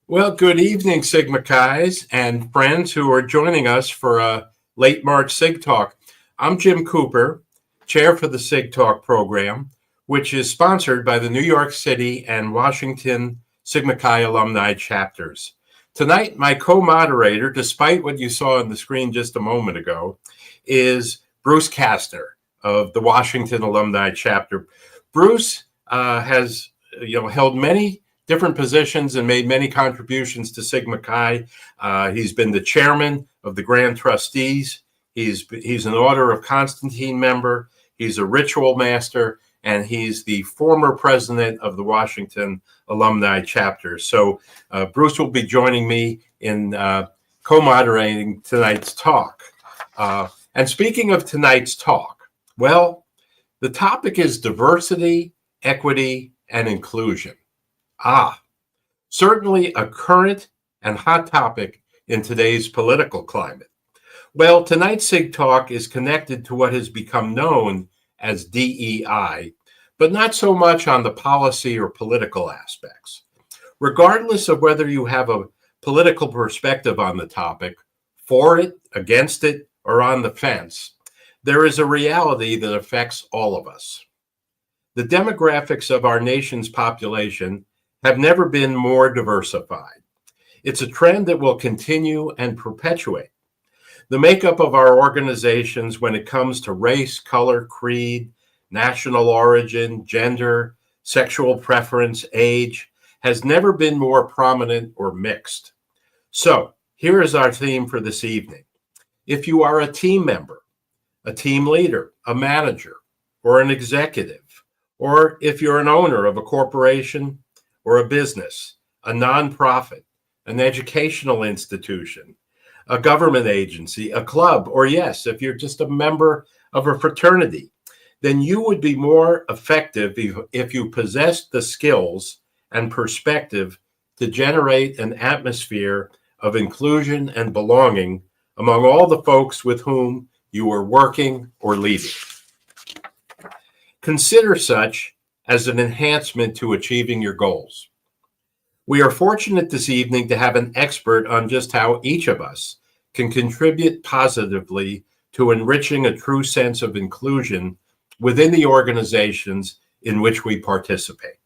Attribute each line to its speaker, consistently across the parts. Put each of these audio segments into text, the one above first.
Speaker 1: Well, good evening, Sigma Chi's and friends who are joining us for a late March Sig Talk. I'm Jim Cooper, chair for the Sig Talk program, which is sponsored by the New York City and Washington Sigma Chi alumni chapters. Tonight, my co-moderator, despite what you saw on the screen just a moment ago, is Bruce Kastner of the Washington alumni chapter. Bruce has held many different positions and made many contributions to Sigma Chi. He's been the chairman of the Grand Trustees. He's an Order of Constantine member. He's a ritual master, and he's the former president of the Washington Alumni Chapter. So Bruce will be joining me in co-moderating tonight's talk. And speaking of tonight's talk, well, the topic is diversity, equity, and inclusion. Certainly a current and hot topic in today's political climate. Well, tonight's Sig Talk is connected to what has become known as DEI, but not so much on the policy or political aspects. Regardless of whether you have a political perspective on the topic, for it, against it, or on the fence, there is a reality that affects all of us. The demographics of our nation's population have never been more diversified. It's a trend that will continue and perpetuate. The makeup of our organizations when it comes to race, color, creed, national origin, gender, sexual preference, age, has never been more prominent or mixed. So here is our theme for this evening. If you are a team member, a team leader, a manager, or an executive, or if you're an owner of a corporation or a business, a nonprofit, an educational institution, a government agency, a club, or yes, if you're just a member of a fraternity, then you would be more effective if you possessed the skills and perspective to generate an atmosphere of inclusion and belonging among all the folks with whom you are working or leading. Consider such as an enhancement to achieving your goals. We are fortunate this evening to have an expert on just how each of us can contribute positively to enriching a true sense of inclusion within the organizations in which we participate.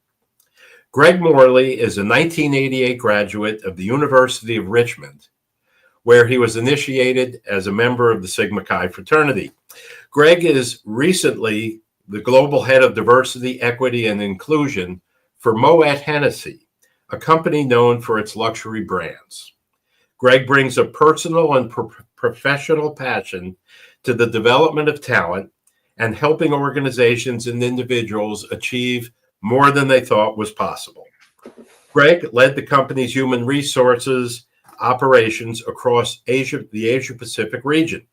Speaker 1: Greg Morley is a 1988 graduate of the University of Richmond, where he was initiated as a member of the Sigma Chi fraternity. Greg is recently the global head of diversity, equity, and inclusion for Moët Hennessy, a company known for its luxury brands. Greg brings a personal and professional passion to the development of talent and helping organizations and individuals achieve more than they thought was possible. Greg led the company's human resources operations across the Asia-Pacific region.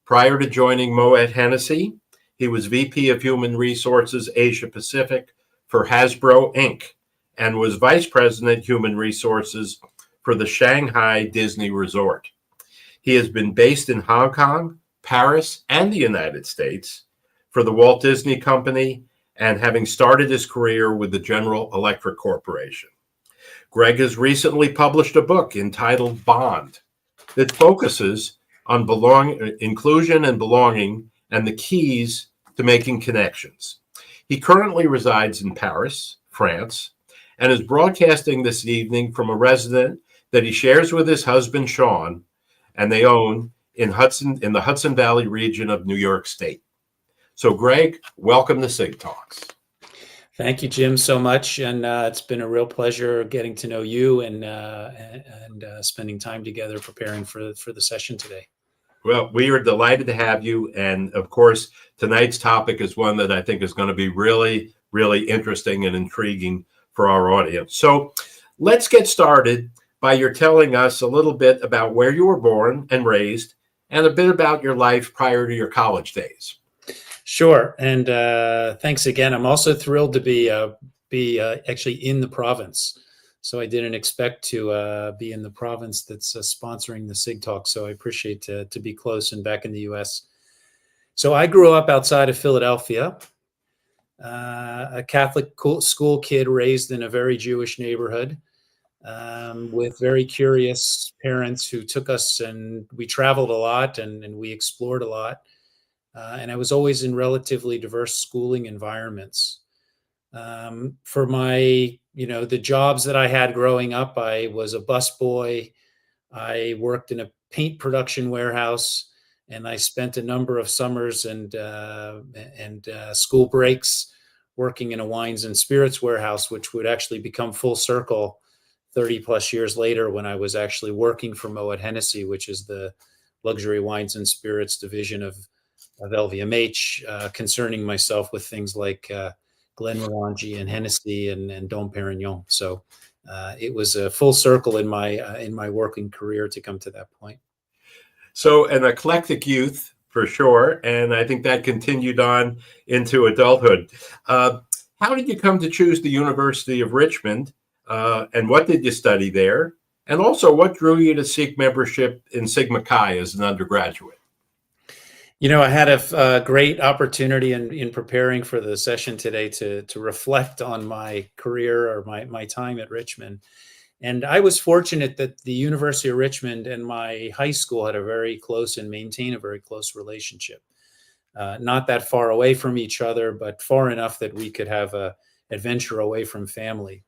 Speaker 1: Prior to joining Moët Hennessy, he was VP of Human Resources Asia Pacific for Hasbro, Inc., and was Vice President Human Resources for the Shanghai Disney Resort. He has been based in Hong Kong, Paris, and the United States for the Walt Disney Company, and having started his career with the General Electric Corporation. Greg has recently published a book entitled Bond that focuses on inclusion and belonging and the keys to making connections. He currently resides in Paris, France, and is broadcasting this evening from a residence that he shares with his husband, Sean, and they own in the Hudson Valley region of New York State. So, Greg, welcome to Sig Talks.
Speaker 2: Thank you, Jim, so much. And it's been a real pleasure getting to know you and spending time together preparing for the session today.
Speaker 1: Well, we are delighted to have you. And of course, tonight's topic is one that I think is going to be really, really interesting and intriguing for our audience. So let's get started by your telling us a little bit about where you were born and raised and a bit about your life prior to your college days.
Speaker 2: Sure. And thanks again. I'm also thrilled to be actually in the province. So I didn't expect to be in the province that's sponsoring the Sig Talk. So I appreciate to be close and back in the U.S. So I grew up outside of Philadelphia, a Catholic school kid raised in a very Jewish neighborhood. with very curious parents who took us, and we traveled a lot and we explored a lot. And I was always in relatively diverse schooling environments. For my, the jobs that I had growing up, I was a busboy. I worked in a paint production warehouse, and I spent a number of summers and school breaks working in a wines and spirits warehouse, which would actually become full circle 30 plus years later when I was actually working for Moët Hennessy, which is the luxury wines and spirits division of LVMH, concerning myself with things like Glenmorangie and Hennessy and Dom Perignon. So it was a full circle in my working career to come to that point.
Speaker 1: So an eclectic youth for sure, and I think that continued on into adulthood. How did you come to choose the University of Richmond, and what did you study there? And also, what drew you to seek membership in Sigma Chi as an undergraduate?
Speaker 2: I had a great opportunity in preparing for the session today to reflect on my career or my time at Richmond. And I was fortunate that the University of Richmond and my high school had a very close and maintain a very close relationship. Not that far away from each other, but far enough that we could have a adventure away from family.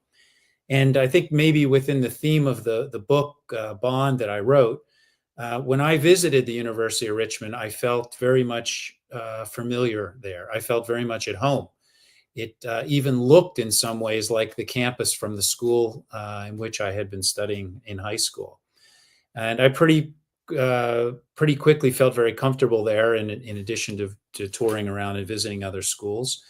Speaker 2: And I think maybe within the theme of the book, Bond, that I wrote, when I visited the University of Richmond, I felt very much familiar there. I felt very much at home. It even looked in some ways like the campus from the school in which I had been studying in high school. And I pretty quickly felt very comfortable there, in addition to touring around and visiting other schools.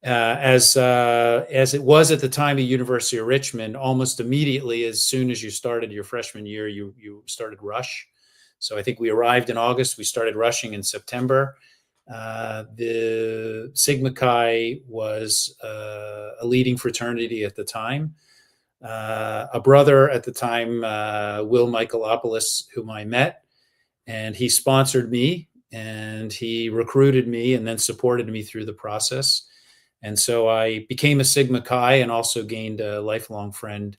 Speaker 2: As it was at the time at University of Richmond, almost immediately, as soon as you started your freshman year, you started Rush. So I think we arrived in August. We started rushing in September. The Sigma Chi was a leading fraternity at the time. A brother at the time, Will Michaelopoulos, whom I met, and he sponsored me and he recruited me and then supported me through the process. And so I became a Sigma Chi and also gained a lifelong friend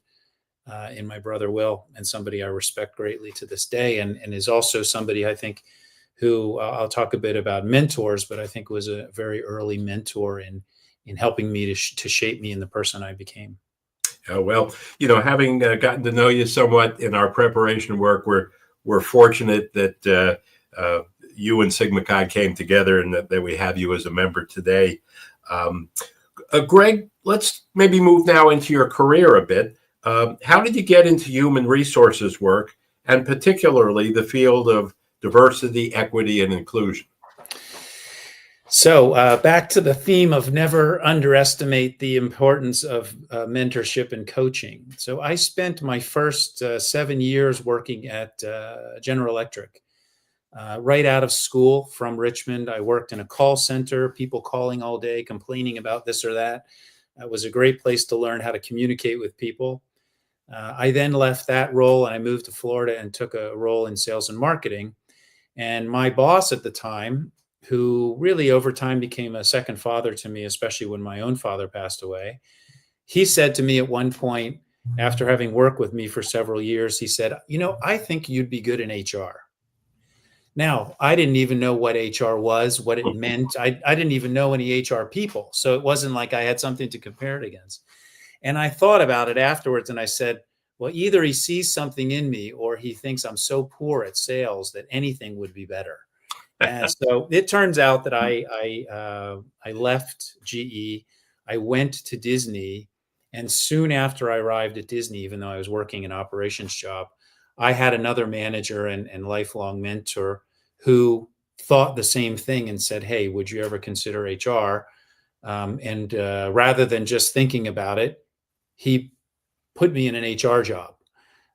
Speaker 2: in my brother Will, and somebody I respect greatly to this day, and is also somebody I think who I'll talk a bit about mentors, but I think was a very early mentor in helping me to shape me in the person I became.
Speaker 1: Well, having gotten to know you somewhat in our preparation work, we're fortunate that you and Sigma Chi came together, and that we have you as a member today. Greg, let's maybe move now into your career a bit. How did you get into human resources work, and particularly the field of diversity, equity, and inclusion?
Speaker 2: So back to the theme of never underestimate the importance of mentorship and coaching. So I spent my first 7 years working at General Electric. Right out of school from Richmond, I worked in a call center, people calling all day, complaining about this or that. It was a great place to learn how to communicate with people. I then left that role and I moved to Florida and took a role in sales and marketing. And my boss at the time, who really over time became a second father to me, especially when my own father passed away, he said to me at one point, after having worked with me for several years, he said, I think you'd be good in HR. Now, I didn't even know what HR was, what it meant. I didn't even know any HR people. So it wasn't like I had something to compare it against. And I thought about it afterwards and I said, well, either he sees something in me or he thinks I'm so poor at sales that anything would be better. And so it turns out that I left GE. I went to Disney. And soon after I arrived at Disney, even though I was working an operations job, I had another manager and lifelong mentor who thought the same thing and said, hey, would you ever consider HR? And rather than just thinking about it, he put me in an HR job.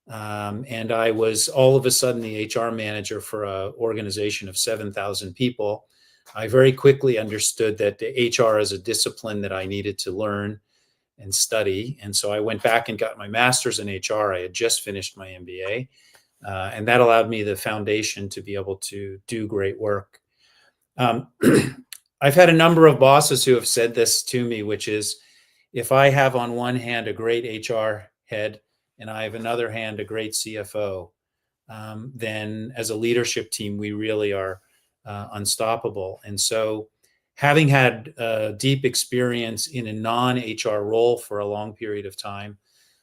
Speaker 2: And I was all of a sudden the HR manager for an organization of 7,000 people. I very quickly understood that the HR is a discipline that I needed to learn and study. And so I went back and got my master's in HR. I had just finished my MBA. And that allowed me the foundation to be able to do great work. I've had a number of bosses who have said this to me, which is, if I have on one hand a great HR head and I have another hand, a great CFO, then as a leadership team, we really are unstoppable. And so having had deep experience in a non-HR role for a long period of time,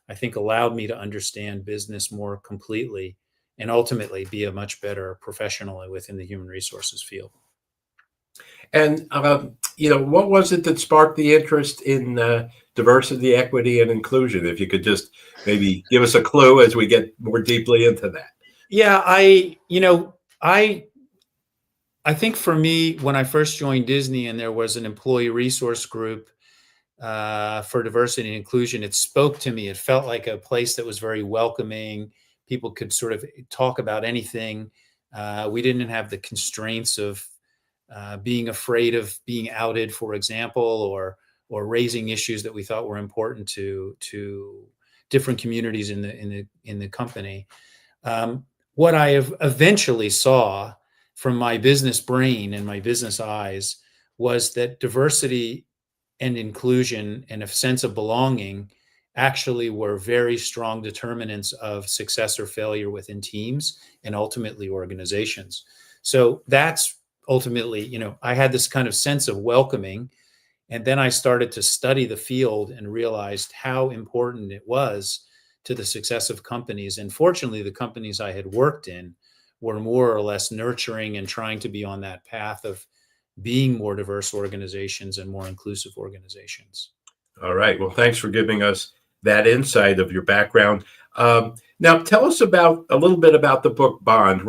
Speaker 2: I think allowed me to understand business more completely and ultimately be a much better professional within the human resources field.
Speaker 1: And, what was it that sparked the interest in diversity, equity, and inclusion? If you could just maybe give us a clue as we get more deeply into that.
Speaker 2: Yeah, I think for me, when I first joined Disney and there was an employee resource group for diversity and inclusion, it spoke to me. It felt like a place that was very welcoming. People could sort of talk about anything. We didn't have the constraints of being afraid of being outed, for example, or raising issues that we thought were important to different communities in the company. What I have eventually saw from my business brain and my business eyes was that diversity and inclusion and a sense of belonging actually were very strong determinants of success or failure within teams and ultimately organizations. So that's ultimately, I had this kind of sense of welcoming. And then I started to study the field and realized how important it was to the success of companies. And fortunately, the companies I had worked in were more or less nurturing and trying to be on that path of being more diverse organizations and more inclusive organizations.
Speaker 1: All right. Well, thanks for giving us that insight of your background. Now, tell us a little bit about the book Bond.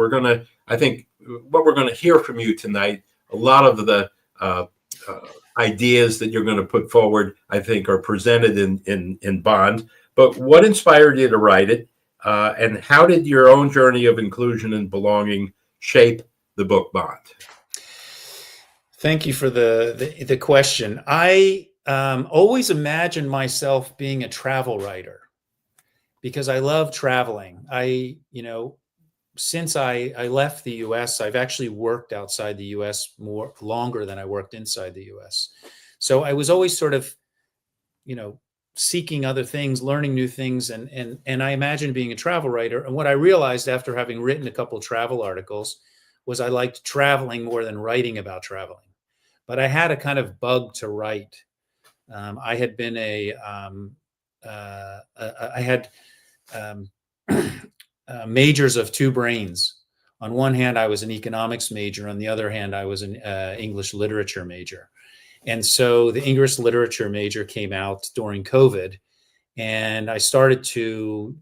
Speaker 1: I think what we're going to hear from you tonight, a lot of the ideas that you're going to put forward, I think, are presented in Bond. But what inspired you to write it? And how did your own journey of inclusion and belonging shape the book Bond?
Speaker 2: Thank you for the question. I always imagined myself being a travel writer because I love traveling. Since I left the U.S., I've actually worked outside the U.S. longer than I worked inside the U.S. So I was always sort of, seeking other things, learning new things, and I imagined being a travel writer. And what I realized after having written a couple of travel articles was I liked traveling more than writing about traveling. But I had a kind of bug to write. I had been I had majors of two brains. On one hand, I was an economics major. On the other hand, I was an English literature major. And so the English literature major came out during COVID, and I started to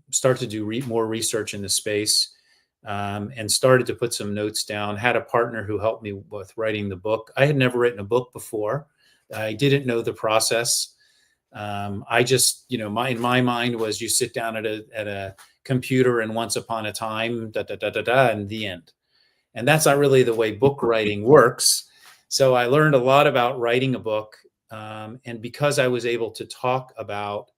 Speaker 2: do more research in the space, and started to put some notes down. Had a partner who helped me with writing the book. I had never written a book before. I didn't know the process. I just, in my mind was you sit down at a computer and once upon a time, and the end. And that's not really the way book writing works. So I learned a lot about writing a book. And because I was able to talk about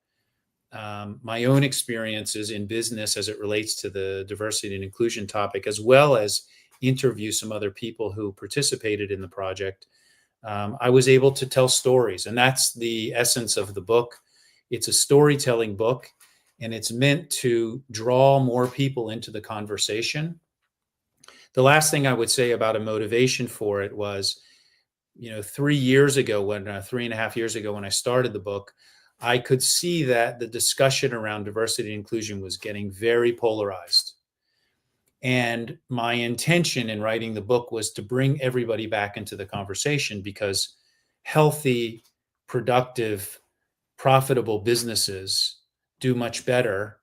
Speaker 2: my own experiences in business as it relates to the diversity and inclusion topic, as well as interview some other people who participated in the project, I was able to tell stories. And that's the essence of the book. It's a storytelling book, and it's meant to draw more people into the conversation. The last thing I would say about a motivation for it was, 3 years ago, 3.5 years ago, when I started the book, I could see that the discussion around diversity and inclusion was getting very polarized. And my intention in writing the book was to bring everybody back into the conversation, because healthy, productive, profitable businesses do much better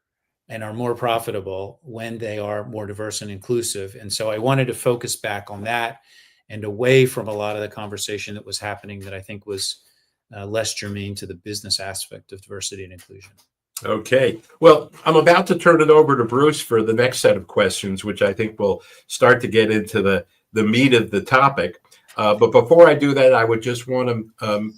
Speaker 2: and are more profitable when they are more diverse and inclusive. And so I wanted to focus back on that and away from a lot of the conversation that was happening that I think was less germane to the business aspect of diversity and inclusion.
Speaker 1: Okay. Well, I'm about to turn it over to Bruce for the next set of questions, which I think will start to get into the meat of the topic. But before I do that, I would just want to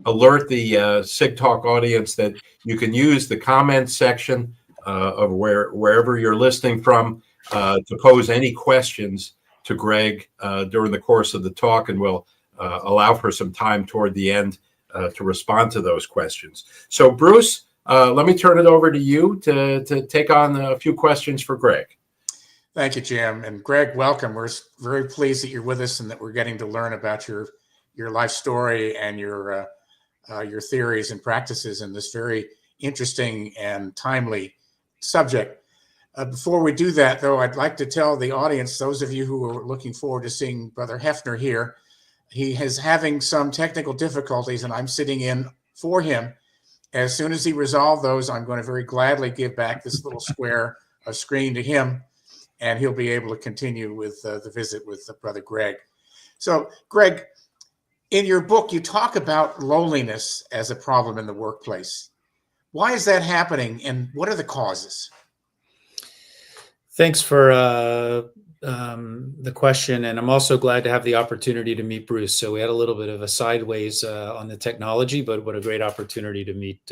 Speaker 1: alert the SigTalk audience that you can use the comments section of wherever you're listening from to pose any questions to Greg during the course of the talk, and we'll allow for some time toward the end to respond to those questions. So, Bruce, Let me turn it over to you to take on a few questions for Greg.
Speaker 3: Thank you, Jim. And Greg, welcome. We're very pleased that you're with us and that we're getting to learn about your life story and your theories and practices in this very interesting and timely subject. Before we do that, though, I'd like to tell the audience, those of you who are looking forward to seeing Brother Hefner here, he is having some technical difficulties, and I'm sitting in for him. As soon as he resolves those, I'm going to very gladly give back this little square of screen to him, and he'll be able to continue with the visit with Brother Greg. So, Greg, in your book, you talk about loneliness as a problem in the workplace. Why is that happening, and what are the causes?
Speaker 2: Thanks for the question, and I'm also glad to have the opportunity to meet Bruce. So we had a little bit of a sideways on the technology, but what a great opportunity to meet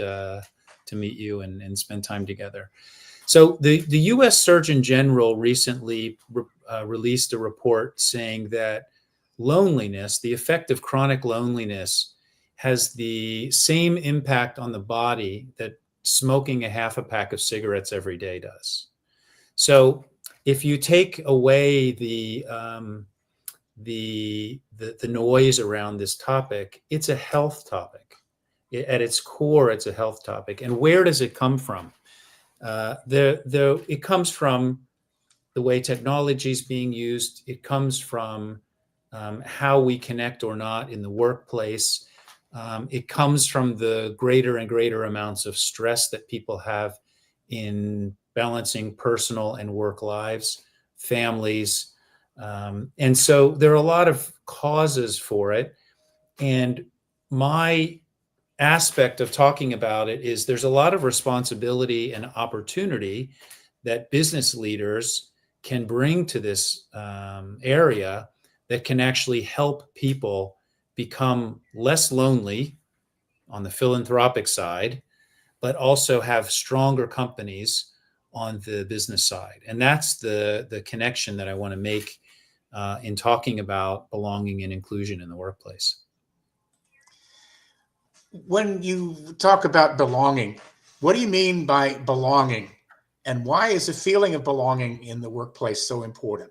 Speaker 2: you and spend time together. So the U.S. Surgeon General recently released a report saying that loneliness, the effect of chronic loneliness, has the same impact on the body that smoking a half a pack of cigarettes every day does. So if you take away the noise around this topic, it's a health topic. At its core, it's a health topic. And where does it come from? It comes from the way technology is being used. It comes from how we connect or not in the workplace. It comes from the greater and greater amounts of stress that people have in balancing personal and work lives, families. And so there are a lot of causes for it. And my aspect of talking about it is there's a lot of responsibility and opportunity that business leaders can bring to this area that can actually help people become less lonely on the philanthropic side, but also have stronger companies on the business side. And that's the connection that I want to make in talking about belonging and inclusion in the workplace.
Speaker 3: When you talk about belonging, what do you mean by belonging? And why is the feeling of belonging in the workplace so important?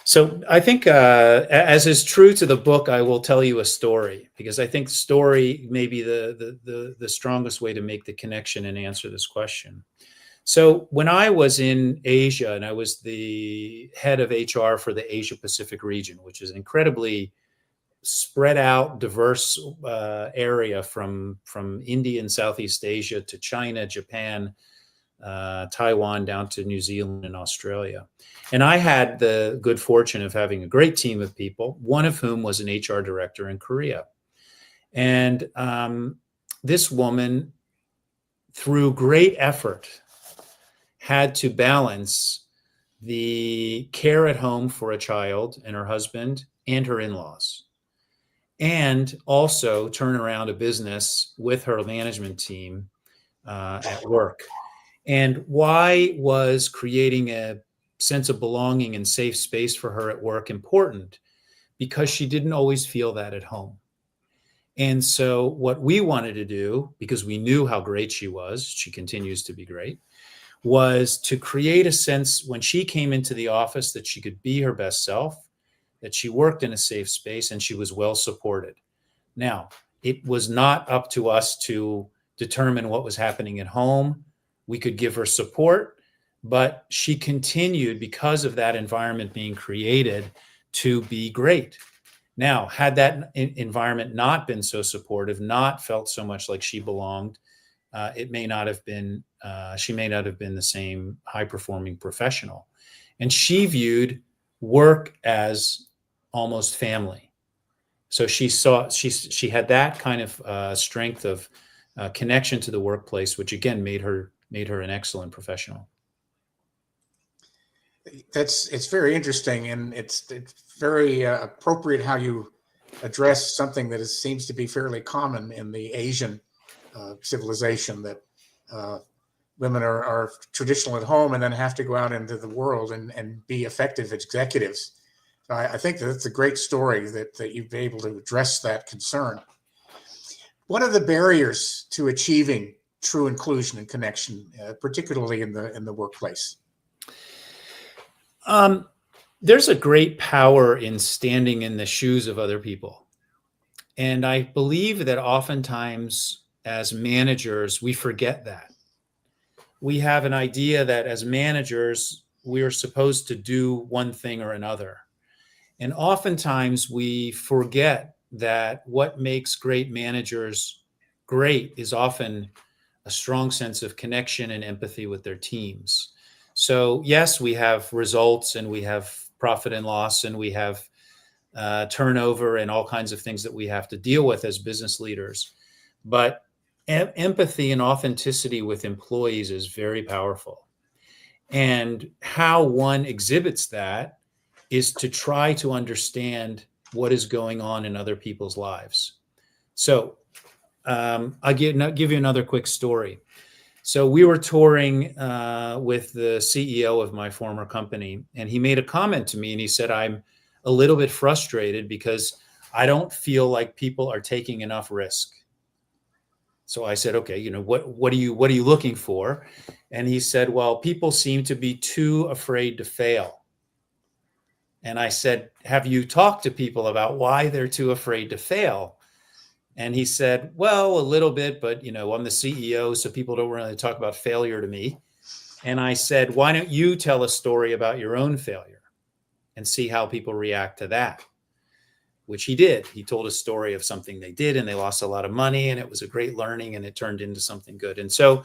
Speaker 2: So I think, as is true to the book, I will tell you a story, because I think story may be the strongest way to make the connection and answer this question. So when I was in Asia, and I was the head of HR for the Asia Pacific region, which is an incredibly spread out, diverse area from India and Southeast Asia to China, Japan, Taiwan, down to New Zealand and Australia. And I had the good fortune of having a great team of people, one of whom was an HR director in Korea. And this woman, through great effort, had to balance the care at home for a child and her husband and her in-laws, and also turn around a business with her management team at work. And why was creating a sense of belonging and safe space for her at work important? Because she didn't always feel that at home. And so what we wanted to do, because we knew how great she continues to be great, was to create a sense when she came into the office that she could be her best self, that she worked in a safe space, and she was well supported. Now, it was not up to us to determine what was happening at home. We could give her support, but she continued, because of that environment being created, to be great. Now, had that environment not been so supportive, not felt so much like she belonged, it may not have been, she may not have been the same high-performing professional. And she viewed work as almost family. So she had that kind of strength of connection to the workplace, which again made her an excellent professional.
Speaker 3: It's very interesting, and it's very appropriate how you address something that seems to be fairly common in the Asian civilization, that women are traditional at home and then have to go out into the world and be effective executives. I think that's a great story that you've been able to address that concern. What are the barriers to achieving true inclusion and connection, particularly in the workplace?
Speaker 2: There's a great power in standing in the shoes of other people. And I believe that oftentimes as managers, we forget that. We have an idea that as managers, we are supposed to do one thing or another. And oftentimes we forget that what makes great managers great is often a strong sense of connection and empathy with their teams. So yes, we have results and we have profit and loss and we have turnover and all kinds of things that we have to deal with as business leaders. But empathy and authenticity with employees is very powerful. And how one exhibits that is to try to understand what is going on in other people's lives. So I'll give you another quick story. So we were touring with the CEO of my former company, and he made a comment to me, and he said, "I'm a little bit frustrated because I don't feel like people are taking enough risk." So I said, "Okay, what are you looking for?" And he said, "Well, people seem to be too afraid to fail." And I said, "Have you talked to people about why they're too afraid to fail?" And he said, "Well, a little bit, but I'm the CEO, so people don't really talk about failure to me." And I said, "Why don't you tell a story about your own failure and see how people react to that?" Which he did. He told a story of something they did and they lost a lot of money and it was a great learning and it turned into something good. And so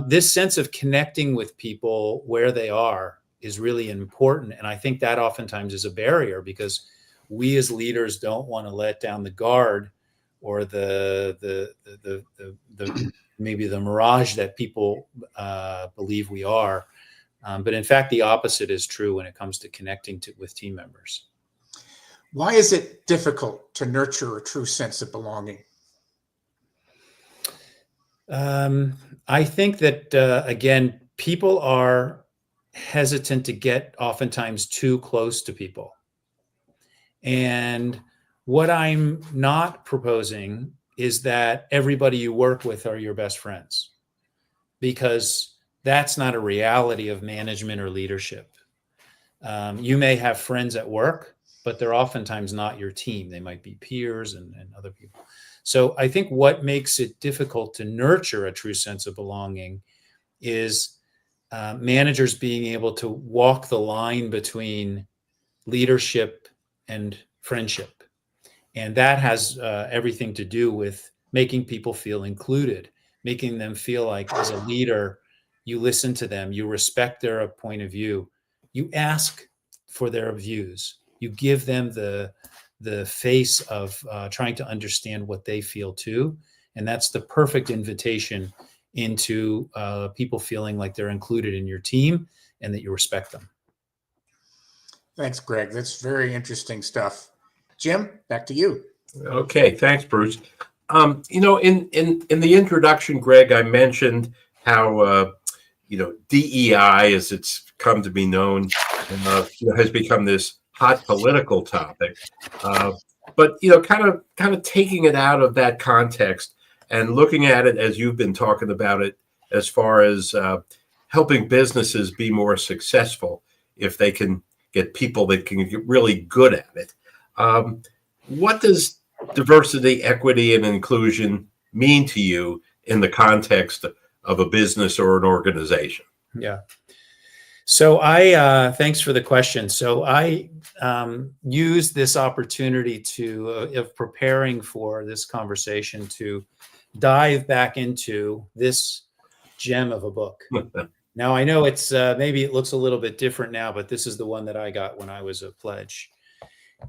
Speaker 2: this sense of connecting with people where they are is really important. And I think that oftentimes is a barrier because we as leaders don't want to let down the guard or the maybe the mirage that people believe we are. But in fact, the opposite is true when it comes to connecting with team members.
Speaker 3: Why is it difficult to nurture a true sense of belonging?
Speaker 2: I think that, again, people are hesitant to get oftentimes too close to people. And what I'm not proposing is that everybody you work with are your best friends, because that's not a reality of management or leadership. You may have friends at work, but they're oftentimes not your team. They might be peers and other people. So I think what makes it difficult to nurture a true sense of belonging is managers being able to walk the line between leadership and friendship. And that has everything to do with making people feel included, making them feel like as a leader, you listen to them, you respect their point of view, you ask for their views, you give them the face of trying to understand what they feel too. And that's the perfect invitation into people feeling like they're included in your team and that you respect them.
Speaker 3: Thanks, Greg. That's very interesting stuff. Jim, back to you.
Speaker 1: Okay, thanks, Bruce. In the introduction, Greg, I mentioned how DEI, as it's come to be known, has become this hot political topic. But kind of taking it out of that context and looking at it as you've been talking about it, as far as helping businesses be more successful if they can get people that can get really good at it. What does diversity, equity, and inclusion mean to you in the context of a business or an organization?
Speaker 2: Yeah. So thanks for the question. So I used this opportunity of preparing for this conversation to dive back into this gem of a book. Now, I know it's maybe it looks a little bit different now, but this is the one that I got when I was a pledge.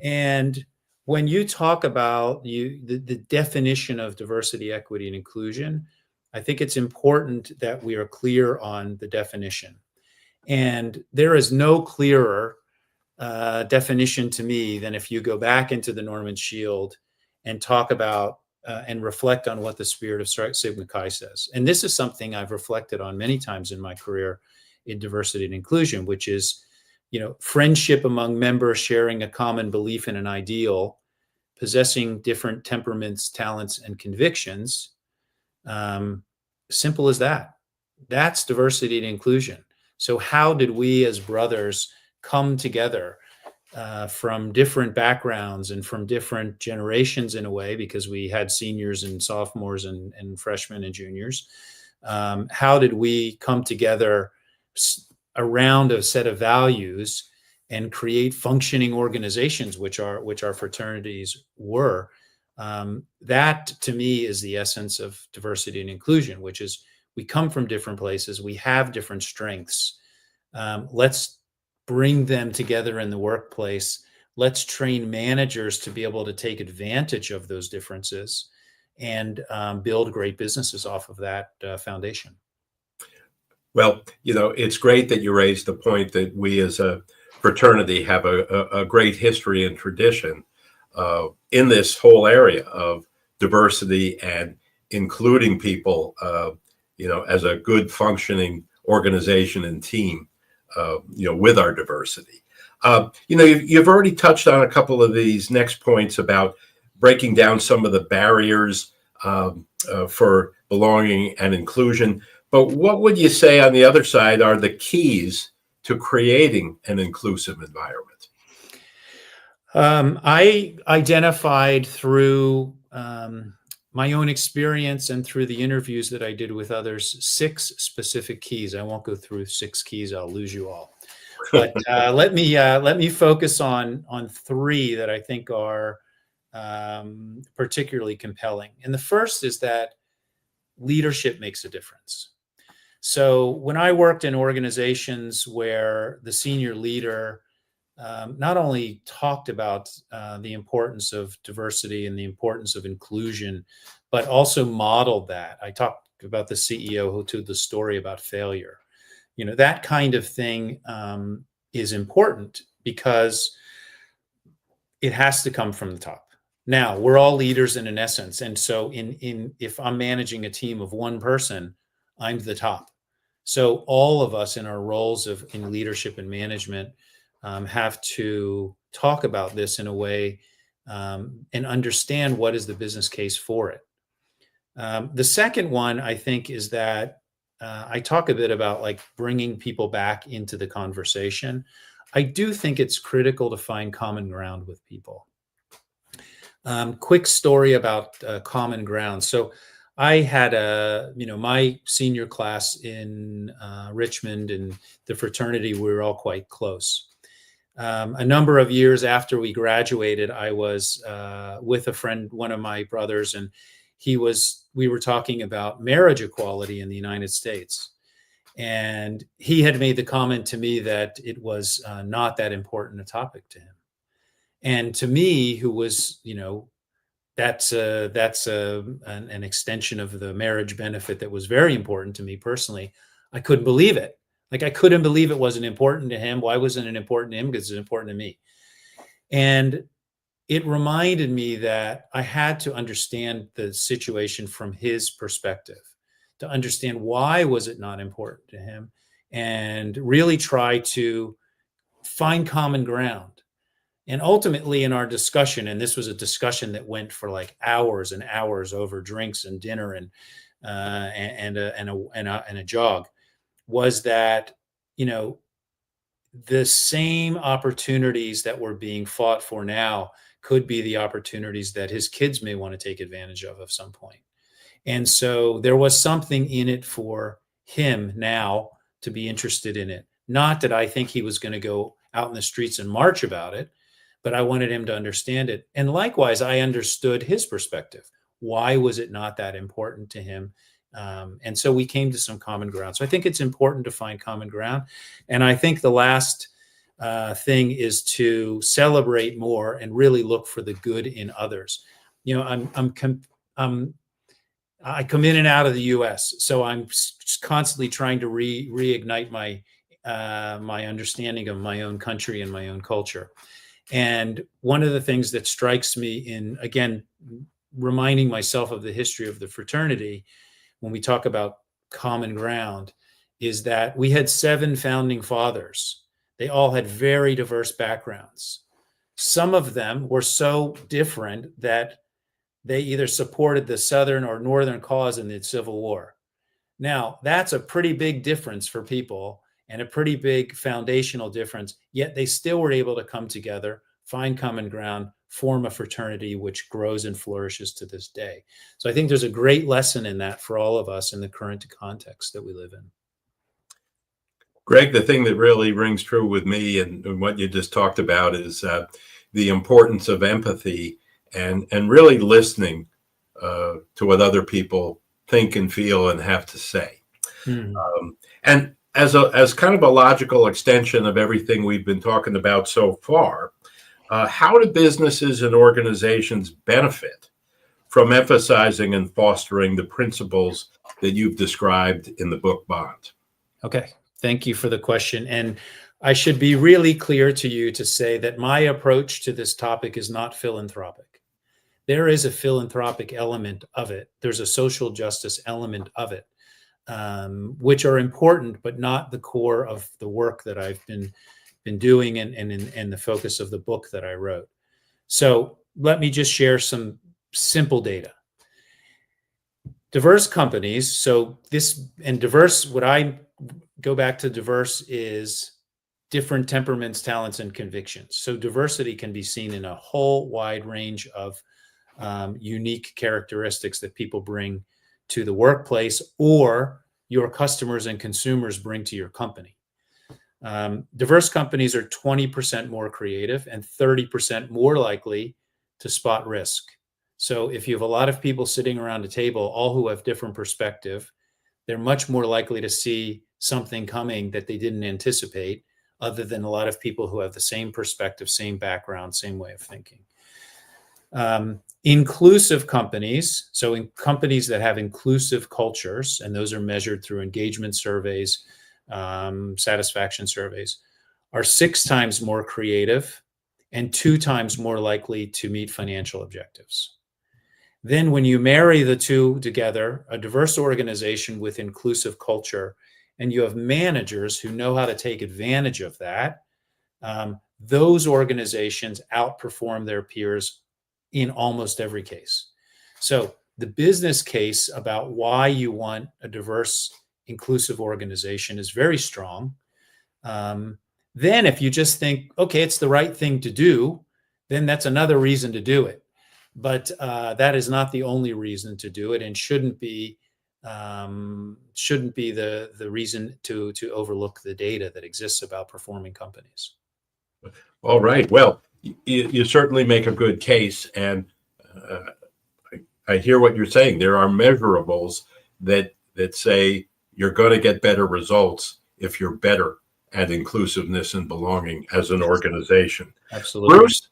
Speaker 2: And when you talk about the definition of diversity, equity, and inclusion, I think it's important that we are clear on the definition. And there is no clearer definition to me than if you go back into the Norman Shield and talk about and reflect on what the spirit of Sigma Chi says. And this is something I've reflected on many times in my career in diversity and inclusion, which is, friendship among members sharing a common belief in an ideal possessing different temperaments, talents, and convictions. Simple as that. That's diversity and inclusion. So how did we as brothers come together from different backgrounds and from different generations in a way, because we had seniors and sophomores and freshmen and juniors? How did we come together around a set of values and create functioning organizations, which our fraternities were? That to me is the essence of diversity and inclusion, which is we come from different places, we have different strengths. Let's bring them together in the workplace. Let's train managers to be able to take advantage of those differences and build great businesses off of that foundation.
Speaker 1: Well, it's great that you raised the point that we as a fraternity have a great history and tradition in this whole area of diversity and including people, as a good functioning organization and team, with our diversity. You've already touched on a couple of these next points about breaking down some of the barriers for belonging and inclusion. But what would you say on the other side are the keys to creating an inclusive environment?
Speaker 2: I identified through my own experience and through the interviews that I did with others, 6 specific keys. I won't go through 6 keys; I'll lose you all. But let me focus on 3 that I think are particularly compelling. And the first is that leadership makes a difference. So when I worked in organizations where the senior leader not only talked about the importance of diversity and the importance of inclusion, but also modeled that. I talked about the CEO who told the story about failure. That kind of thing is important because it has to come from the top. Now, we're all leaders in an essence. And so if I'm managing a team of 1 person, I'm the top. So all of us in our roles in leadership and management have to talk about this in a way and understand what is the business case for it. The second one, I think, is that I talk a bit about like bringing people back into the conversation. I do think it's critical to find common ground with people. Quick story about common ground. So I had my senior class in Richmond, and the fraternity, we were all quite close. A number of years after we graduated, I was with a friend, one of my brothers, and we were talking about marriage equality in the United States. And he had made the comment to me that it was not that important a topic to him. And to me, who was, that's an extension of the marriage benefit that was very important to me personally. I couldn't believe it. Like, I couldn't believe it wasn't important to him. Why wasn't it important to him? Because it's important to me. And it reminded me that I had to understand the situation from his perspective, to understand why was it not important to him, and really try to find common ground. And ultimately in our discussion, and this was a discussion that went for like hours and hours over drinks and dinner and a jog, was that, the same opportunities that were being fought for now could be the opportunities that his kids may want to take advantage of some point. And so there was something in it for him now to be interested in it. Not that I think he was going to go out in the streets and march about it, but I wanted him to understand it. And likewise, I understood his perspective. Why was it not that important to him? And so we came to some common ground. So I think it's important to find common ground. And I think the last thing is to celebrate more and really look for the good in others. I come in and out of the U.S., so I'm constantly trying to reignite my understanding of my own country and my own culture. And one of the things that strikes me in, again, reminding myself of the history of the fraternity, when we talk about common ground, is that we had 7 founding fathers. They all had very diverse backgrounds. some of them were so different that they either supported the Southern or Northern cause in the Civil War. Now, that's a pretty big difference for people and a pretty big foundational difference, yet they still were able to come together, find common ground, form a fraternity which grows and flourishes to this day. So I think there's a great lesson in that for all of us in the current context that we live in.
Speaker 1: Greg, the thing that really rings true with me and what you just talked about is the importance of empathy and really listening to what other people think and feel and have to say. And as kind of a logical extension of everything we've been talking about so far, how do businesses and organizations benefit from emphasizing and fostering the principles that you've described in the book Bond?
Speaker 2: Okay, thank you for the question. And I should be really clear to you to say that my approach to this topic is not philanthropic. There is a philanthropic element of it. There's a social justice element of it, which are important, but not the core of the work that I've been doing and the focus of the book that I wrote. So let me just share some simple data. Diverse companies, so this and diverse, what I go back to diverse is different temperaments, talents, and convictions. So diversity can be seen in a whole wide range of unique characteristics that people bring to the workplace or your customers and consumers bring to your company. Diverse companies are 20% more creative and 30% more likely to spot risk. So if you have a lot of people sitting around a table, all who have different perspective, they're much more likely to see something coming that they didn't anticipate, other than a lot of people who have the same perspective, same background, same way of thinking. Inclusive companies, so in companies that have inclusive cultures, and those are measured through engagement surveys, satisfaction surveys, are 6 times more creative and 2 times more likely to meet financial objectives. Then when you marry the two together, a diverse organization with inclusive culture, and you have managers who know how to take advantage of that, those organizations outperform their peers in almost every case. So the business case about why you want a diverse, inclusive organization is very strong. Then if you just think, okay, it's the right thing to do, then that's another reason to do it. But that is not the only reason to do it, and shouldn't be the reason to overlook the data that exists about performing companies.
Speaker 1: All right. Well, you certainly make a good case, and I hear what you're saying. There are measurables that say you're going to get better results if you're better at inclusiveness and belonging as an organization.
Speaker 2: Absolutely.
Speaker 1: Bruce,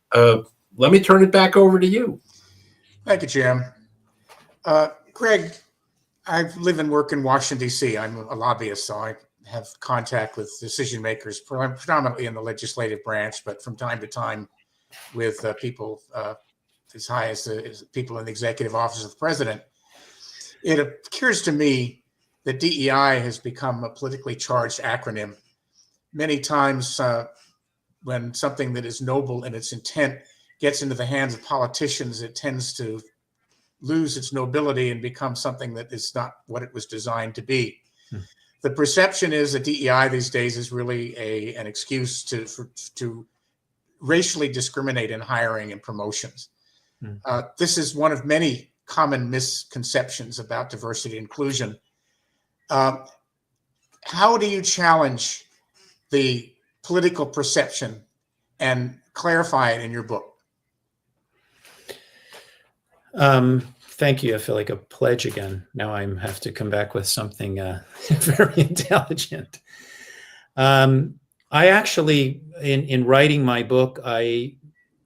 Speaker 1: let me turn it back over to you.
Speaker 3: Thank you, Jim. Greg, I live and work in Washington, D.C. I'm a lobbyist, so I have contact with decision makers, predominantly in the legislative branch, but from time to time with people as high as people in the executive office of the president. It appears to me that DEI has become a politically charged acronym. Many times when something that is noble in its intent gets into the hands of politicians, it tends to lose its nobility and become something that is not what it was designed to be. The perception is that DEI these days is really an excuse to racially discriminate in hiring and promotions. This is one of many common misconceptions about diversity and inclusion. How do you challenge the political perception and clarify it in your book?
Speaker 2: Thank you. I feel like a pledge again. Now I have to come back with something very intelligent. I actually, in writing my book, I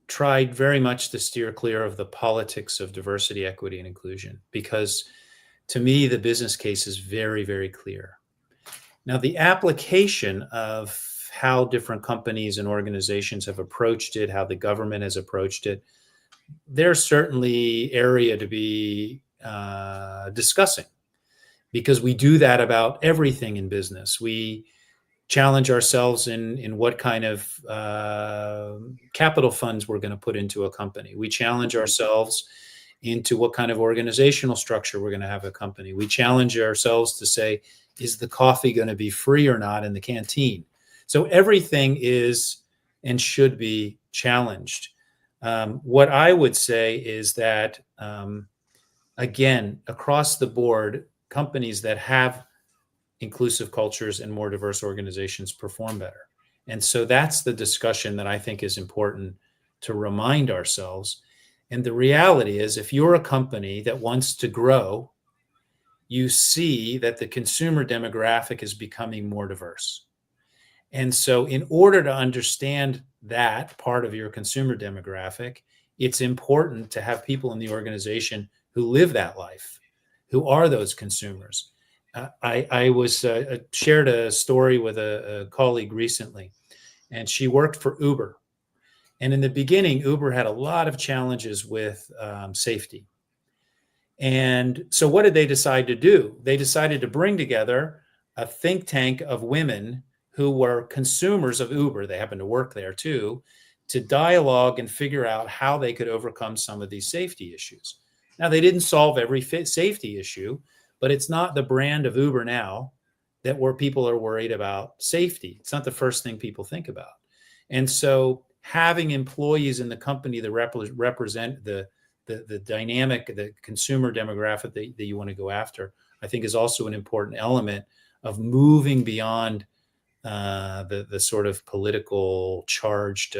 Speaker 2: tried very much to steer clear of the politics of diversity, equity, and inclusion, because to me, the business case is very, very clear. Now, the application of how different companies and organizations have approached it, how the government has approached it, there's certainly area to be discussing, because we do that about everything in business. We challenge ourselves in what kind of capital funds we're going to put into a company. We challenge ourselves into what kind of organizational structure we're going to have a company. We challenge ourselves to say, is the coffee going to be free or not in the canteen? So everything is and should be challenged. What I would say is that, again, across the board, companies that have inclusive cultures and more diverse organizations perform better. And so that's the discussion that I think is important to remind ourselves. And the reality is, if you're a company that wants to grow, you see that the consumer demographic is becoming more diverse. And so in order to understand that part of your consumer demographic, it's important to have people in the organization who live that life, who are those consumers. I was shared a story with a colleague recently, and she worked for Uber. And in the beginning, Uber had a lot of challenges with safety. And so what did they decide to do? They decided to bring together a think tank of women who were consumers of Uber. They happened to work there too, to dialogue and figure out how they could overcome some of these safety issues. Now, they didn't solve every safety issue, but it's not the brand of Uber now that where people are worried about safety. It's not the first thing people think about. And so having employees in the company that represent the dynamic, the consumer demographic that you want to go after, I think is also an important element of moving beyond the sort of political charged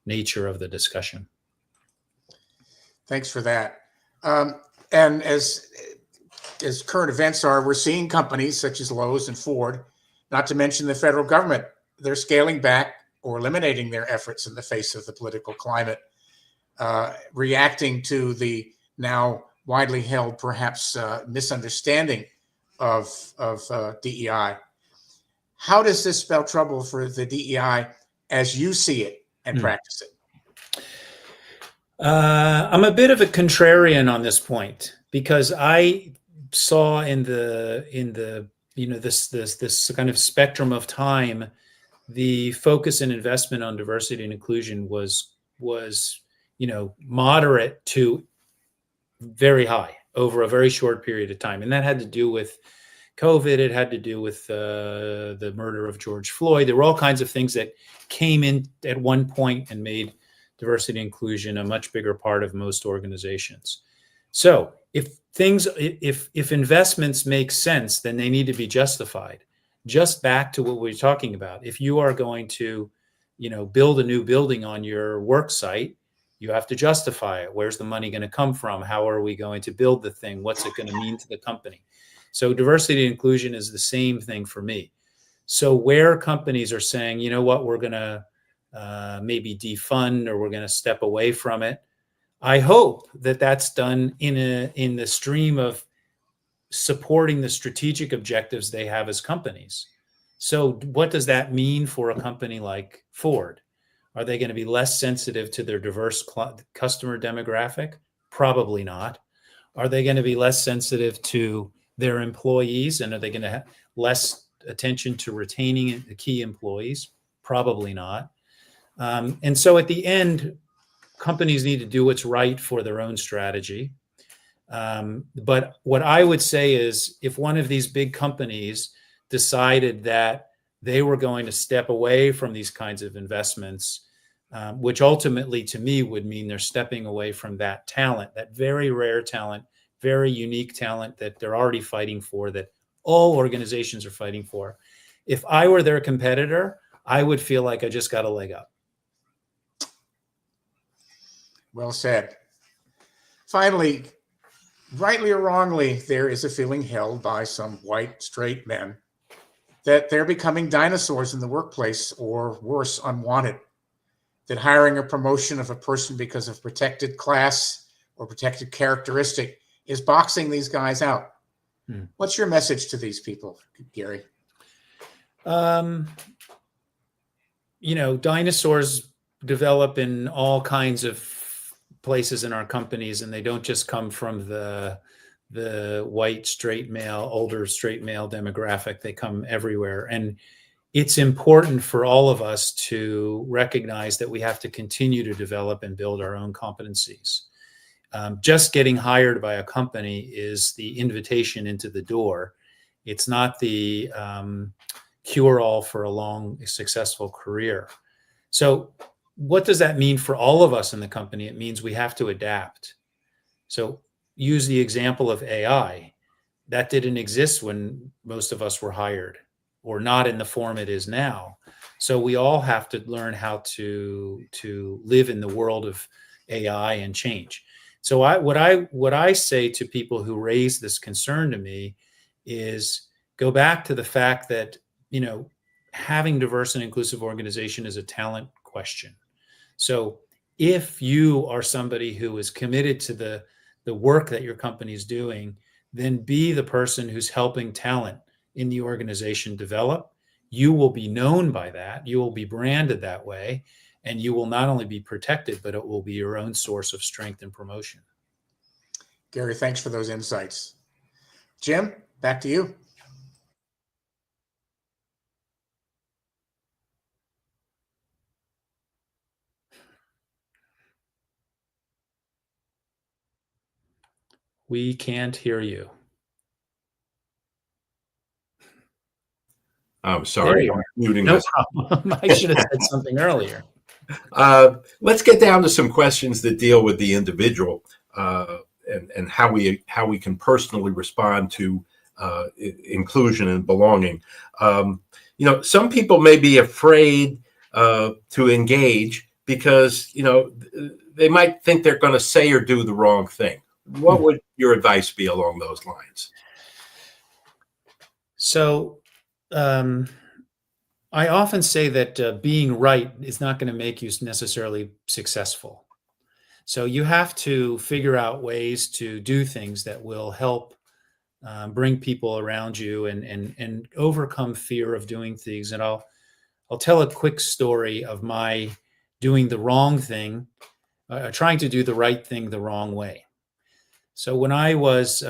Speaker 2: nature of the discussion.
Speaker 3: Thanks for that. And as current events are, we're seeing companies such as Lowe's and Ford, not to mention the federal government, they're scaling back or eliminating their efforts in the face of the political climate, reacting to the now widely held, perhaps misunderstanding of DEI. How does this spell trouble for the DEI as you see it and practice it?
Speaker 2: I'm a bit of a contrarian on this point, because I saw in the this kind of spectrum of time, the focus and investment on diversity and inclusion was moderate to very high over a very short period of time, and that had to do with COVID. It had to do with the murder of George Floyd. There were all kinds of things that came in at one point and made diversity and inclusion a much bigger part of most organizations. So if investments make sense, then they need to be justified. Just back to what we were talking about. If you are going to, build a new building on your work site, you have to justify it. Where's the money going to come from? How are we going to build the thing? What's it going to mean to the company? So diversity and inclusion is the same thing for me. So where companies are saying, you know what, we're going to maybe defund, or we're going to step away from it, I hope that that's done in the stream of supporting the strategic objectives they have as companies. So what does that mean for a company like Ford? Are they going to be less sensitive to their diverse customer demographic? Probably not. Are they going to be less sensitive to their employees? And are they going to have less attention to retaining the key employees? Probably not. And so at the end, companies need to do what's right for their own strategy. But what I would say is, if one of these big companies decided that they were going to step away from these kinds of investments, which ultimately to me would mean they're stepping away from that talent, that very rare talent, very unique talent that they're already fighting for, that all organizations are fighting for. If I were their competitor, I would feel like I just got a leg up.
Speaker 3: Well said. Finally, rightly or wrongly, there is a feeling held by some white, straight men that they're becoming dinosaurs in the workplace, or worse, unwanted. That hiring or promotion of a person because of protected class or protected characteristic is boxing these guys out. What's your message to these people, Gary?
Speaker 2: Dinosaurs develop in all kinds of places in our companies, and they don't just come from the white, straight male, older straight male demographic. They come everywhere. And it's important for all of us to recognize that we have to continue to develop and build our own competencies. Just getting hired by a company is the invitation into the door. It's not the cure-all for a long, successful career. So what does that mean for all of us in the company? It means we have to adapt. So use the example of AI. That didn't exist when most of us were hired, or not in the form it is now. So we all have to learn how to live in the world of AI and change. So what I say to people who raise this concern to me is go back to the fact that, having diverse and inclusive organization is a talent question. So if you are somebody who is committed to the work that your company is doing, then be the person who's helping talent in the organization develop. You will be known by that. You will be branded that way. And you will not only be protected, but it will be your own source of strength and promotion.
Speaker 3: Gary, thanks for those insights. Jim, back to you.
Speaker 2: We can't hear you.
Speaker 1: I'm sorry, I'm muting
Speaker 2: No
Speaker 1: this.
Speaker 2: problem. I should have said something earlier.
Speaker 1: Let's get down to some questions that deal with the individual and how we can personally respond to inclusion and belonging. Some people may be afraid to engage because they might think they're going to say or do the wrong thing. What would your advice be along those lines?
Speaker 2: So I often say that being right is not going to make you necessarily successful. So you have to figure out ways to do things that will help bring people around you and overcome fear of doing things. And I'll tell a quick story of my doing the wrong thing, trying to do the right thing the wrong way. So when I was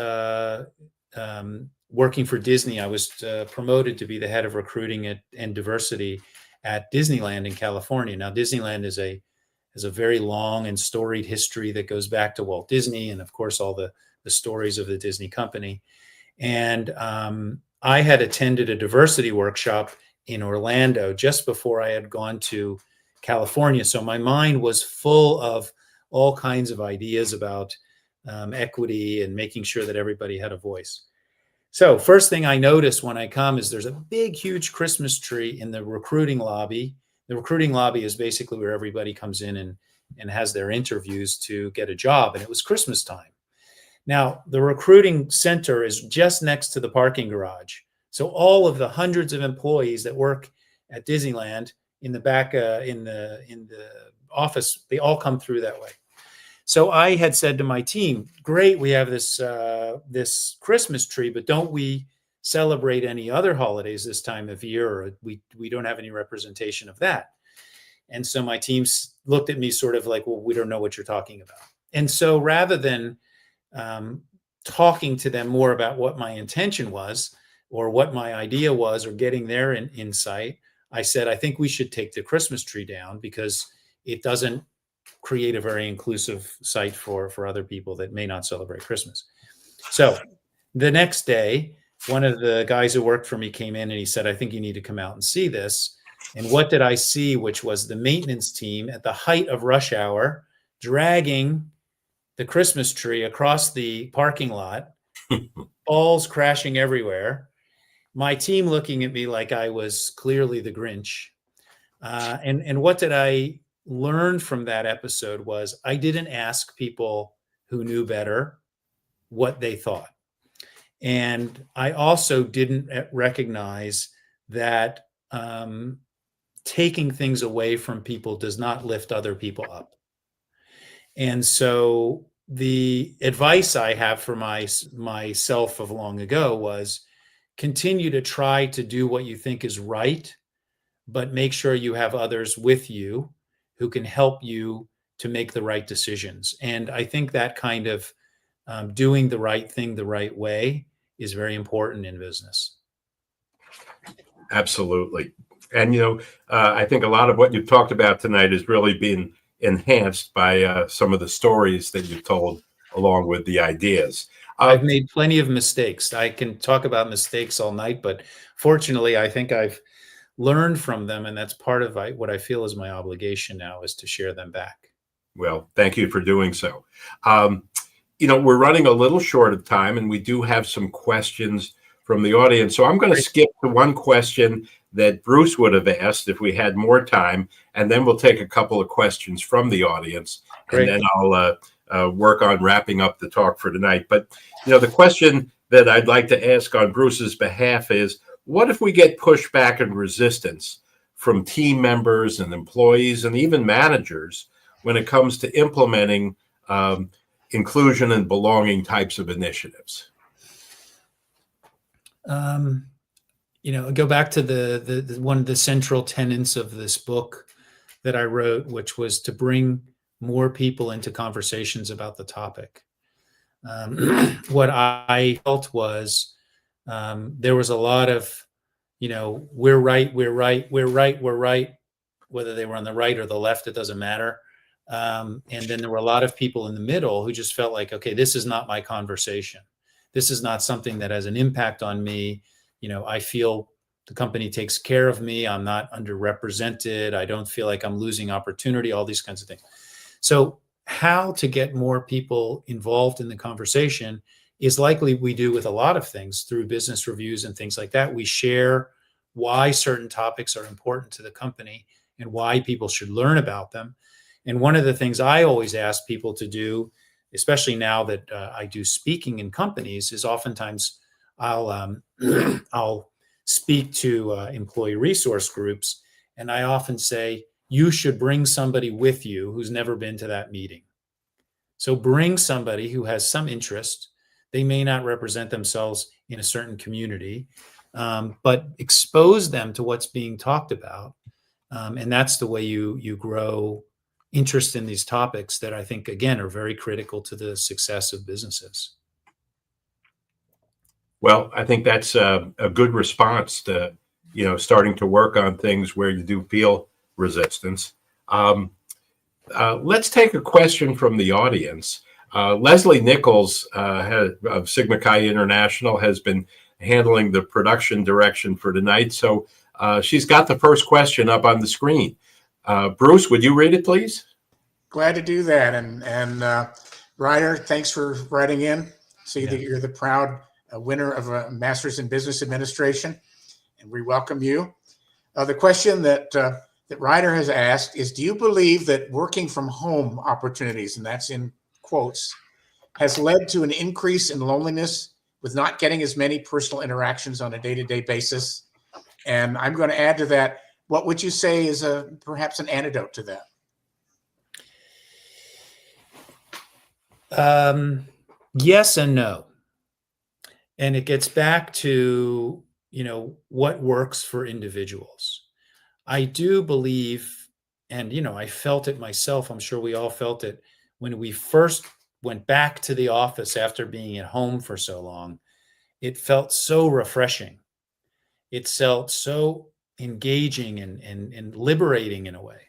Speaker 2: working for Disney, I was promoted to be the head of recruiting and diversity at Disneyland in California. Now, Disneyland has a very long and storied history that goes back to Walt Disney and, of course, all the stories of the Disney company. And I had attended a diversity workshop in Orlando just before I had gone to California. So my mind was full of all kinds of ideas about equity and making sure that everybody had a voice. So first thing I notice when I come is there's a big, huge Christmas tree in the recruiting lobby. The recruiting lobby is basically where everybody comes in and has their interviews to get a job. And it was Christmas time. Now, the recruiting center is just next to the parking garage. So all of the hundreds of employees that work at Disneyland in the back, in the office, they all come through that way. So I had said to my team, great, we have this Christmas tree, but don't we celebrate any other holidays this time of year? Or we don't have any representation of that. And so my teams looked at me sort of like, well, we don't know what you're talking about. And so rather than talking to them more about what my intention was or what my idea was or getting their insight, I said, I think we should take the Christmas tree down because it doesn't create a very inclusive site for other people that may not celebrate Christmas. So the next day, one of the guys who worked for me came in and he said, I think you need to come out and see this. And what did I see? Which was the maintenance team at the height of rush hour, dragging the Christmas tree across the parking lot, balls crashing everywhere. My team looking at me like I was clearly the Grinch. And what did I learn from that episode was I didn't ask people who knew better what they thought. And I also didn't recognize that taking things away from people does not lift other people up. And so the advice I have for myself of long ago was continue to try to do what you think is right, but make sure you have others with you who can help you to make the right decisions. And I think that kind of doing the right thing the right way is very important in business.
Speaker 1: Absolutely. And, I think a lot of what you've talked about tonight has really been enhanced by some of the stories that you've told along with the ideas.
Speaker 2: I've made plenty of mistakes. I can talk about mistakes all night, but fortunately, I think I've learned from them. And that's part of what I feel is my obligation now, is to share them back.
Speaker 1: Well, thank you for doing so. We're running a little short of time, and we do have some questions from the audience. So I'm going to skip to one question that Bruce would have asked if we had more time, and then we'll take a couple of questions from the audience. Great. And then I'll work on wrapping up the talk for tonight. But, the question that I'd like to ask on Bruce's behalf is, what if we get pushback and resistance from team members and employees and even managers when it comes to implementing inclusion and belonging types of initiatives?
Speaker 2: Go back to the one of the central tenets of this book that I wrote, which was to bring more people into conversations about the topic. What I felt was there was a lot of, we're right, whether they were on the right or the left, it doesn't matter. And then there were a lot of people in the middle who just felt like, okay, this is not my conversation. This is not something that has an impact on me. I feel the company takes care of me. I'm not underrepresented. I don't feel like I'm losing opportunity, all these kinds of things. So how to get more people involved in the conversation is likely we do with a lot of things through business reviews and things like that. We share why certain topics are important to the company and why people should learn about them. And one of the things I always ask people to do, especially now that I do speaking in companies, is oftentimes I'll speak to employee resource groups, and I often say, you should bring somebody with you who's never been to that meeting. So bring somebody who has some interest. They may not represent themselves in a certain community, but expose them to what's being talked about. And that's the way you grow interest in these topics that I think, again, are very critical to the success of businesses.
Speaker 1: Well, I think that's a good response to, starting to work on things where you do feel resistance. Let's take a question from the audience. Leslie Nichols of Sigma Chi International has been handling the production direction for tonight. So she's got the first question up on the screen. Bruce, would you read it, please?
Speaker 3: Glad to do that. And Ryder, thanks for writing in. See that you're the proud winner of a Master's in Business Administration, and we welcome you. The question that Ryder has asked is, do you believe that working from home opportunities, and that's in quotes, has led to an increase in loneliness with not getting as many personal interactions on a day-to-day basis? And I'm going to add to that, what would you say is perhaps an antidote to that?
Speaker 2: Yes and no. And it gets back to, what works for individuals. I do believe, and, I felt it myself, I'm sure we all felt it, when we first went back to the office after being at home for so long, it felt so refreshing. It felt so engaging and liberating in a way.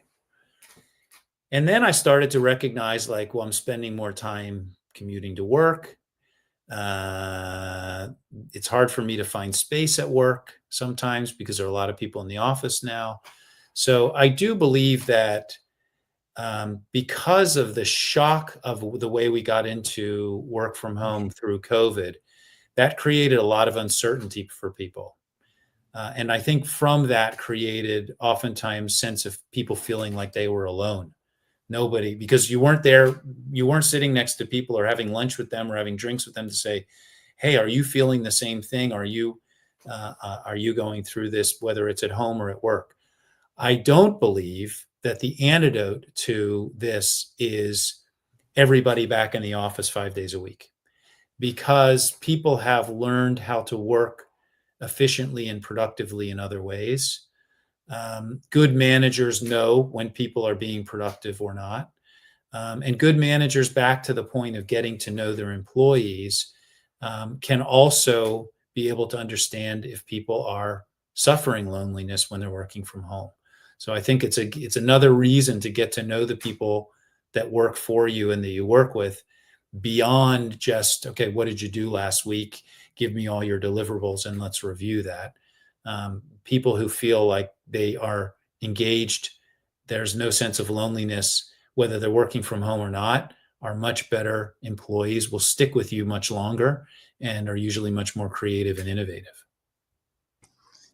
Speaker 2: And then I started to recognize, I'm spending more time commuting to work. It's hard for me to find space at work sometimes because there are a lot of people in the office now. So I do believe that because of the shock of the way we got into work from home through COVID, that created a lot of uncertainty for people. And I think from that created oftentimes sense of people feeling like they were alone. Nobody, because you weren't there, you weren't sitting next to people or having lunch with them or having drinks with them to say, hey, are you feeling the same thing? Are you going through this, whether it's at home or at work? I don't believe that the antidote to this is everybody back in the office 5 days a week, because people have learned how to work efficiently and productively in other ways. Good managers know when people are being productive or not. And good managers, back to the point of getting to know their employees, can also be able to understand if people are suffering loneliness when they're working from home. So I think it's another reason to get to know the people that work for you and that you work with, beyond just, okay, what did you do last week? Give me all your deliverables and let's review that. People who feel like they are engaged, there's no sense of loneliness, whether they're working from home or not, are much better employees, will stick with you much longer, and are usually much more creative and innovative.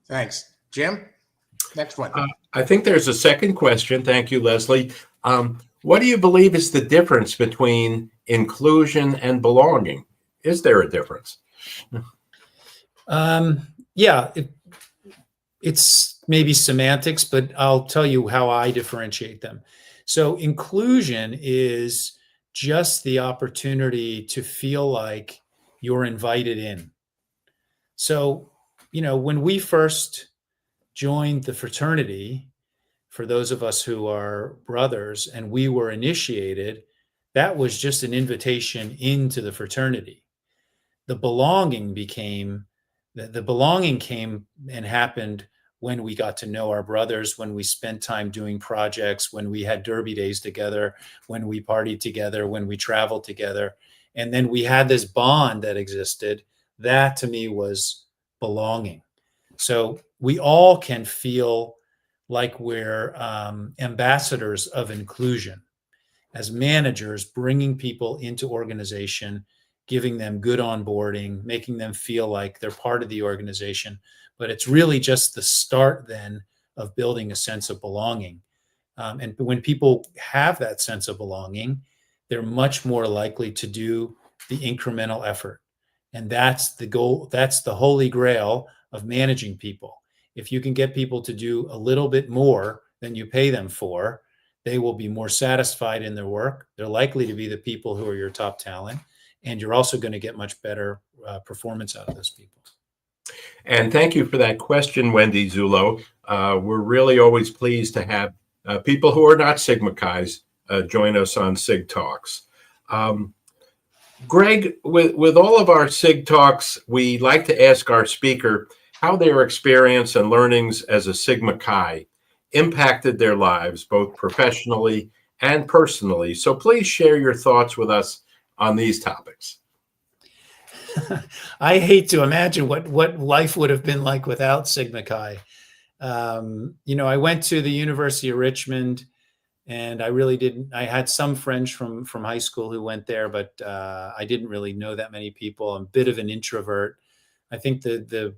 Speaker 3: Thanks. Jim, next one.
Speaker 1: I think there's a second question. Thank you, Leslie. What do you believe is the difference between inclusion and belonging? Is there a difference?
Speaker 2: Yeah, it's maybe semantics, but I'll tell you how I differentiate them. So inclusion is just the opportunity to feel like you're invited in. So, when we first joined the fraternity, for those of us who are brothers, and we were initiated, that was just an invitation into the fraternity. The belonging came and happened when we got to know our brothers, when we spent time doing projects, when we had derby days together, when we partied together, when we traveled together. And then we had this bond that existed. That to me was belonging. So we all can feel like we're ambassadors of inclusion as managers, bringing people into organization, giving them good onboarding, making them feel like they're part of the organization. But it's really just the start then of building a sense of belonging. And when people have that sense of belonging, they're much more likely to do the incremental effort. And that's the goal. That's the holy grail of managing people. If you can get people to do a little bit more than you pay them for, they will be more satisfied in their work. They're likely to be the people who are your top talent. And you're also going to get much better performance out of those people.
Speaker 1: And thank you for that question, Wendy Zullo. We're really always pleased to have people who are not Sigma Chi's join us on SigTalks. Greg, with all of our SigTalks, we like to ask our speaker how their experience and learnings as a Sigma Chi impacted their lives, both professionally and personally. So please share your thoughts with us on these topics.
Speaker 2: I hate to imagine what life would have been like without Sigma Chi. I went to the University of Richmond, and I had some friends from high school who went there, but I didn't really know that many people. I'm a bit of an introvert. I think the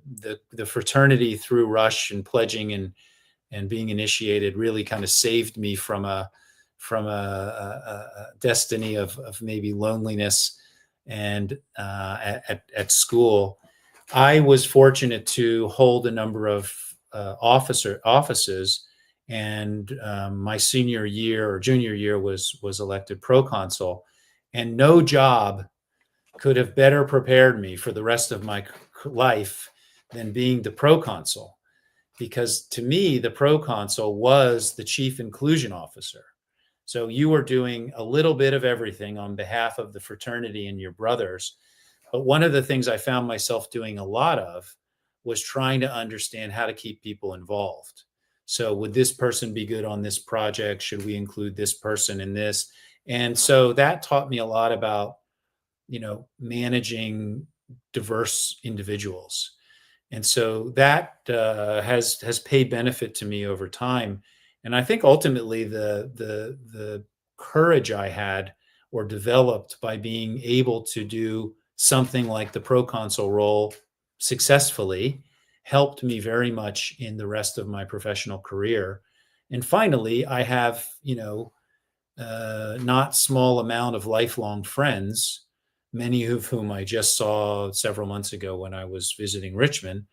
Speaker 2: fraternity through Rush and pledging and being initiated really kind of saved me from a destiny of maybe loneliness. And at school, I was fortunate to hold a number of offices, and my senior year or junior year was elected proconsul, and no job could have better prepared me for the rest of my life than being the proconsul, because to me, the proconsul was the chief inclusion officer. So you were doing a little bit of everything on behalf of the fraternity and your brothers. But one of the things I found myself doing a lot of was trying to understand how to keep people involved. So would this person be good on this project? Should we include this person in this? And so that taught me a lot about, managing diverse individuals. And so that has paid benefit to me over time. And I think ultimately the courage I had or developed by being able to do something like the proconsul role successfully helped me very much in the rest of my professional career. And finally, I have, not small amount of lifelong friends, many of whom I just saw several months ago when I was visiting Richmond,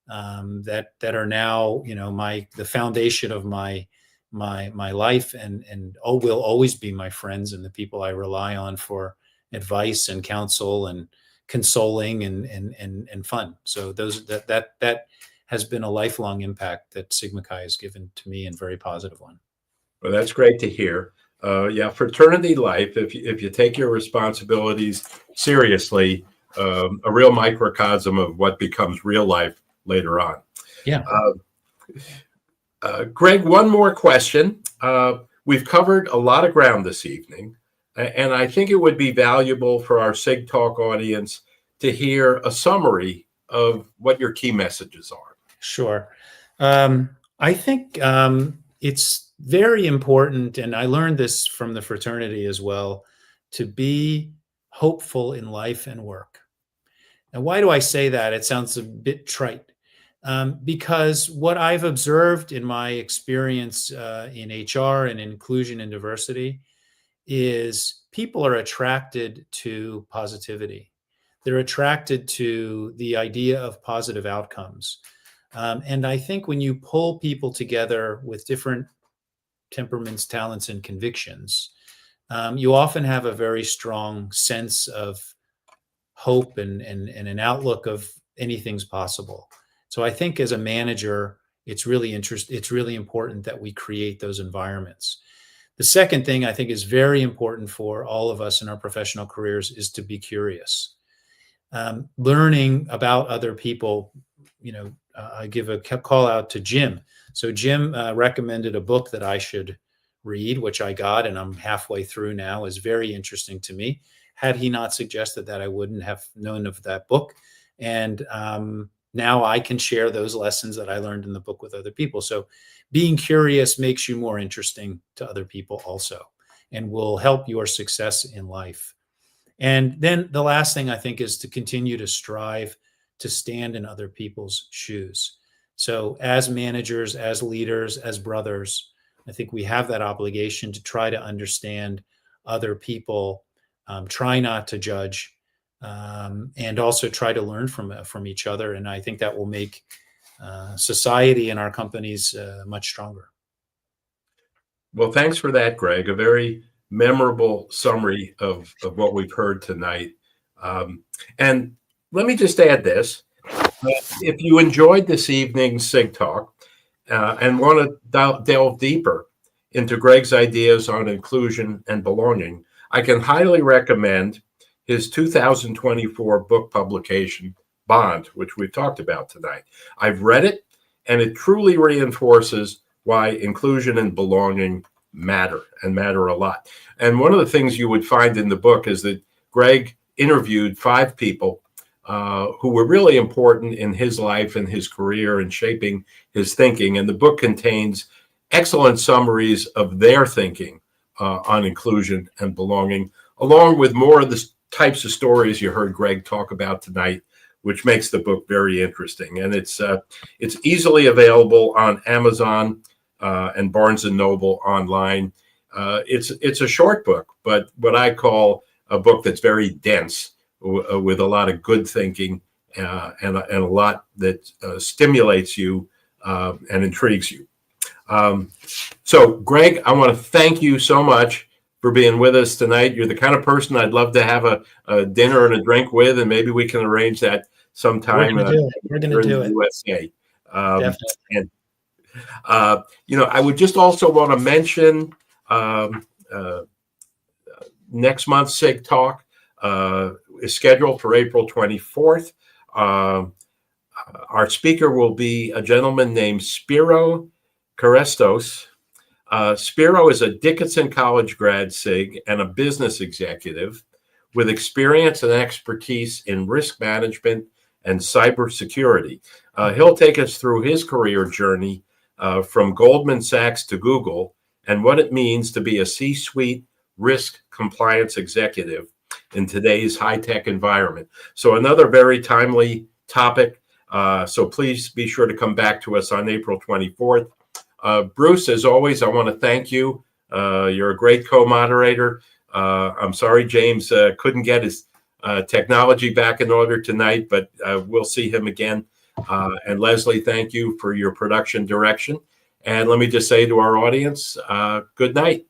Speaker 2: that are now, the foundation of my life and will always be my friends and the people I rely on for advice and counsel and consoling and fun. So that has been a lifelong impact that Sigma Chi has given to me, and very positive one.
Speaker 1: Well, that's great to hear. Fraternity life, if you take your responsibilities seriously, a real microcosm of what becomes real life later on.
Speaker 2: Yeah.
Speaker 1: Greg, one more question. We've covered a lot of ground this evening, and I think it would be valuable for our SigTalk audience to hear a summary of what your key messages are.
Speaker 2: Sure. I think it's very important, and I learned this from the fraternity as well, to be hopeful in life and work. And why do I say that? It sounds a bit trite. Because what I've observed in my experience in HR and inclusion and diversity is people are attracted to positivity. They're attracted to the idea of positive outcomes. And I think when you pull people together with different temperaments, talents, and convictions, you often have a very strong sense of hope and an outlook of anything's possible. So I think as a manager, it's really important that we create those environments. The second thing I think is very important for all of us in our professional careers is to be curious. Learning about other people, I give a call out to Jim. So Jim recommended a book that I should read, which I got, and I'm halfway through now. Is very interesting to me. Had he not suggested that, I wouldn't have known of that book. And now I can share those lessons that I learned in the book with other people. So being curious makes you more interesting to other people also, and will help your success in life. And then the last thing I think is to continue to strive to stand in other people's shoes. So as managers, as leaders, as brothers, I think we have that obligation to try to understand other people, try not to judge, and also try to learn from each other. And I think that will make society and our companies much stronger.
Speaker 1: Well, thanks for that, Greg. A very memorable summary of what we've heard tonight. And let me just add this. If you enjoyed this evening's SigTalk and want to delve deeper into Greg's ideas on inclusion and belonging, I can highly recommend his 2024 book publication, Bond, which we've talked about tonight. I've read it, and it truly reinforces why inclusion and belonging matter, and matter a lot. And one of the things you would find in the book is that Greg interviewed 5 people who were really important in his life and his career and shaping his thinking. And the book contains excellent summaries of their thinking on inclusion and belonging, along with more of the types of stories you heard Greg talk about tonight, which makes the book very interesting. And it's easily available on Amazon and Barnes & Noble online. It's a short book, but what I call a book that's very dense with a lot of good thinking and a lot that stimulates you and intrigues you. So, Greg, I want to thank you so much for being with us tonight. You're the kind of person I'd love to have a dinner and a drink with, and maybe we can arrange that sometime.
Speaker 2: We're going to do it.
Speaker 1: USA.
Speaker 2: Definitely.
Speaker 1: And I would just also want to mention next month's SigTalk is scheduled for April 24th. Our speaker will be a gentleman named Spiro Karestos. Spiro is a Dickinson College grad SIG and a business executive with experience and expertise in risk management and cybersecurity. He'll take us through his career journey from Goldman Sachs to Google and what it means to be a C-suite risk compliance executive in today's high-tech environment. So another very timely topic. So please be sure to come back to us on April 24th. Bruce, as always, I want to thank you. You're a great co-moderator. I'm sorry James couldn't get his technology back in order tonight, but we'll see him again. And Leslie, thank you for your production direction. And let me just say to our audience, good night.